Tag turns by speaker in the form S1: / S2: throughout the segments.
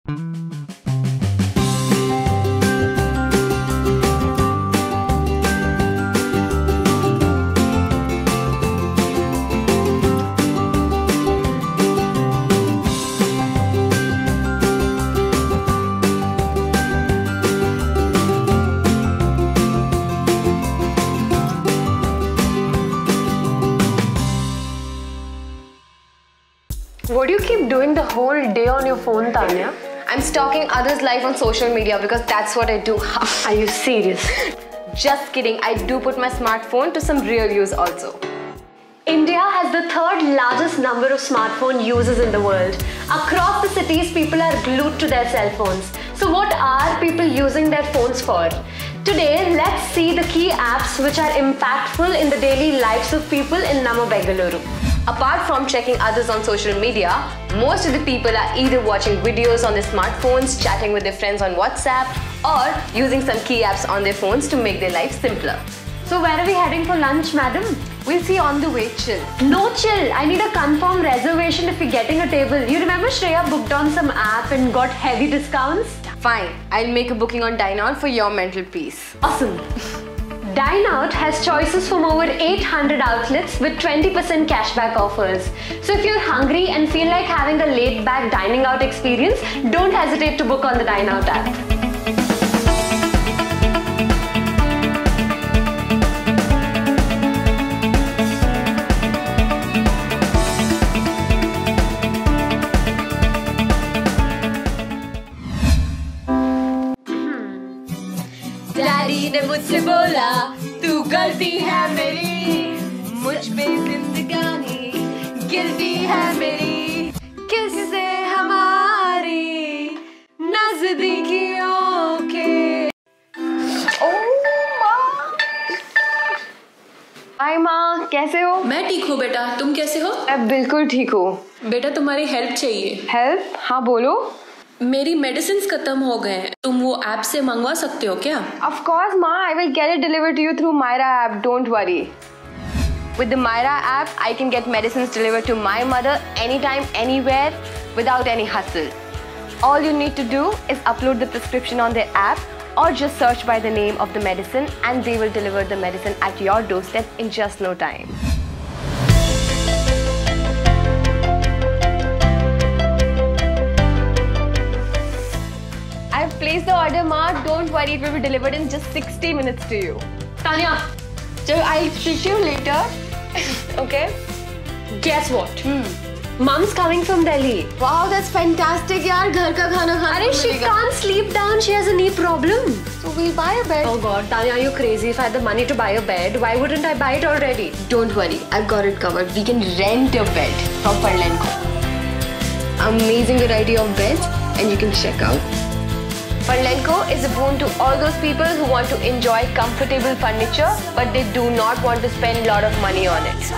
S1: What do you keep doing the whole day on your phone, Tanya?
S2: I'm stalking others' life on social media because that's what I do.
S1: Are you serious?
S2: Just kidding. I do put my smartphone to some real use also.
S1: India has the third largest number of smartphone users in the world. Across the cities, people are glued to their cell phones. So what are people using their phones for? Today, let's see the key apps which are impactful in the daily lives of people in Nama Bengaluru.
S2: Apart from checking others on social media, most of the people are either watching videos on their smartphones, chatting with their friends on WhatsApp, or using some key apps on their phones to make their life simpler.
S1: So where are we heading for lunch, madam?
S2: We'll see on the way, chill.
S1: No chill, I need a confirmed reservation if we're getting a table. You remember Shreya booked on some app and got heavy discounts?
S2: Fine, I'll make a booking on Dine Out for your mental peace.
S1: Awesome. Dine Out has choices from over 800 outlets with 20% cashback offers. So if you're hungry and feel like having a laid-back dining out experience, don't hesitate to book on the Dine Out app.
S2: Daddy ने मुझसे बोला तू गलती है मेरी मुझ पे जिंदगानी गिल्टी है मेरी किससे हमारी नजदीकियों के हाय माँ, कैसे हो?
S3: मैं ठीक हूँ बेटा, तुम कैसे हो?
S2: मैं बिल्कुल ठीक हूँ।
S3: बेटा तुम्हारी हेल्प चाहिए।
S2: हेल्प? हाँ बोलो।
S3: मेरी मेडिसिन्स खत्म हो गए हैं, तुम वो ऐप से मंगवा सकते हो क्या?
S2: Of course, Ma. I will get it delivered to you through Myra app. Don't worry. With the Myra app, I can get medicines delivered to my mother anytime, anywhere, without any hustle. All you need to do is upload the prescription on their app or just search by the name of the medicine and they will deliver the medicine at your doorstep in just no time. I've placed the order, Ma. Don't worry, it will be delivered in just 60 minutes to you.
S1: Tanya,
S2: So I'll speak to you later. Okay?
S1: guess what? Mom's coming from Delhi.
S2: Wow, that's fantastic, yaar. Ghar ka khana khana
S1: Arey, she can't sleep down. She has a knee problem.
S2: So we'll buy a bed.
S1: Oh God, Tanya, are you crazy? If I had the money to buy a bed, why wouldn't I buy it already?
S2: Don't worry, I've got it covered. We can rent a bed from Furlenco. Amazing variety of beds, and you can check out. Furlenco is a boon to all those people who want to enjoy comfortable furniture, but they do not want to spend a lot of money on it.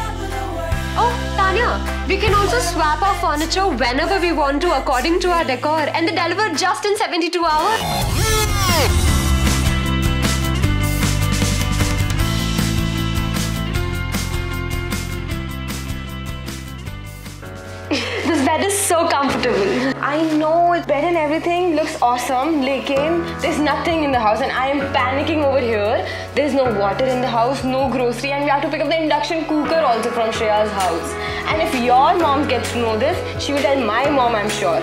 S1: Oh, Tanya, we can also swap our furniture whenever we want to according to our decor, and they deliver just in 72 hours. This bed is so comfortable.
S2: I know it's bed and everything looks awesome, lekin there's nothing in the house and I am panicking over here. There's no water in the house, no grocery, and we have to pick up the induction cooker also from Shreya's house. And if your mom gets to know this, she will tell my mom, I'm sure.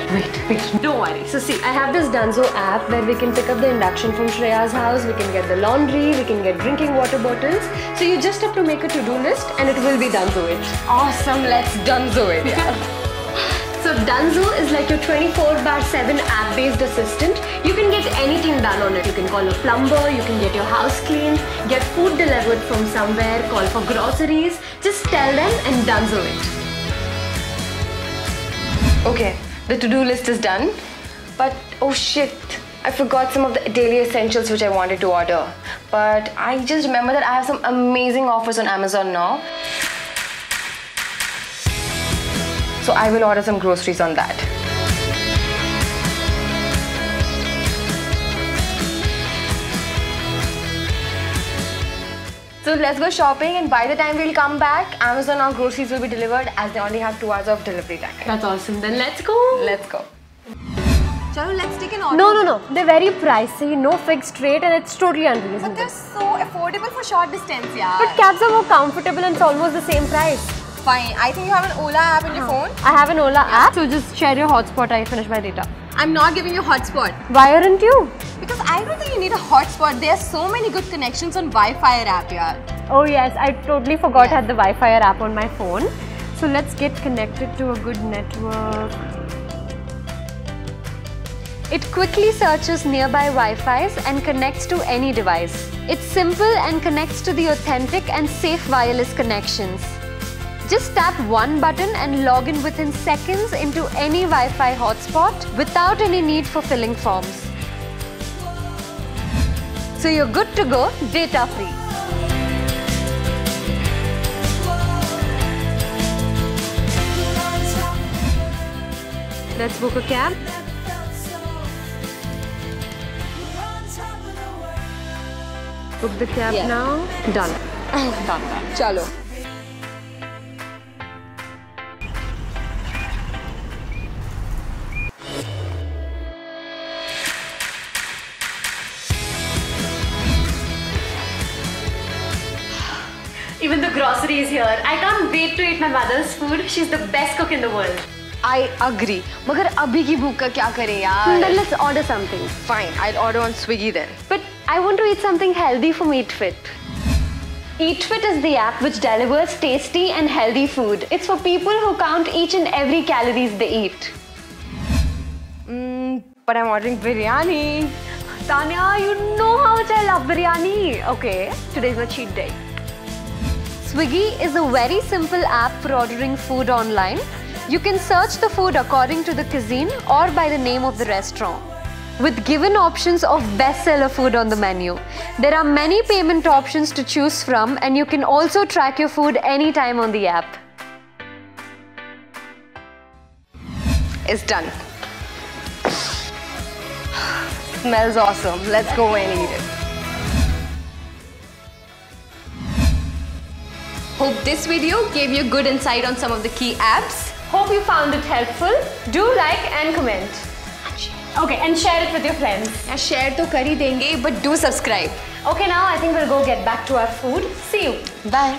S1: Wait, don't worry. So see, I have this Dunzo app where we can pick up the induction from Shreya's house, we can get the laundry, we can get drinking water bottles. So you just have to make a to-do list and it will be Dunzo it.
S2: Awesome, let's Dunzo it.
S1: So Dunzo is like your 24/7 app-based assistant. You can get anything done on it. You can call a plumber, you can get your house cleaned, get food delivered from somewhere, call for groceries. Just tell them and Dunzo it.
S2: Okay, the to-do list is done. But oh shit, I forgot some of the daily essentials which I wanted to order. But I just remember that I have some amazing offers on Amazon now. So I will order some groceries on that. So let's go shopping, and by the time we'll come back, Amazon or groceries will be delivered as they only have 2 hours of delivery time.
S1: That's awesome. Then let's go.
S2: Let's go. Chalo, let's take an order.
S1: No. They're very pricey, no fixed rate, and it's totally unreasonable.
S2: But they're so affordable for short distance, yeah.
S1: But cabs are more comfortable and it's almost the same price.
S2: Fine. I think you have an Ola app in your phone.
S1: I have an Ola app, so just share your hotspot. I finish my data.
S2: I'm not giving you a hotspot.
S1: Why aren't you?
S2: Because I don't think you need a hotspot. There are so many good connections on Wi-Fi app, yeah.
S1: Oh yes, I totally forgot I had the Wi-Fi app on my phone. So let's get connected to a good network. It quickly searches nearby Wi-Fis and connects to any device. It's simple and connects to the authentic and safe wireless connections. Just tap one button and log in within seconds into any Wi-Fi hotspot without any need for filling forms. So you're good to go, data free. Let's book a cab. Book the cab now. Done.
S2: Done. Chalo.
S1: Even the grocery is here. I can't wait to eat my mother's food. She's the best cook in the world.
S2: I agree. मगर अभी की भूख का क्या करें यार?
S1: Then let's order something.
S2: Fine, I'll order on Swiggy then.
S1: But I want to eat something healthy from EatFit. EatFit is the app which delivers tasty and healthy food. It's for people who count each and every calories they eat.
S2: But I'm ordering biryani.
S1: Tanya, you know how much I love biryani. Okay, today's my cheat day. Swiggy is a very simple app for ordering food online. You can search the food according to the cuisine or by the name of the restaurant. With given options of bestseller food on the menu. There are many payment options to choose from and you can also track your food anytime on the app.
S2: It's done. Smells awesome. Let's go and eat it. Hope this video gave you good insight on some of the key apps.
S1: Hope you found it helpful. Do like and comment. Okay, and share it with your friends.
S2: Yeah, share to kar hi denge, but do subscribe.
S1: Okay, now I think we'll go get back to our food. See you.
S2: Bye.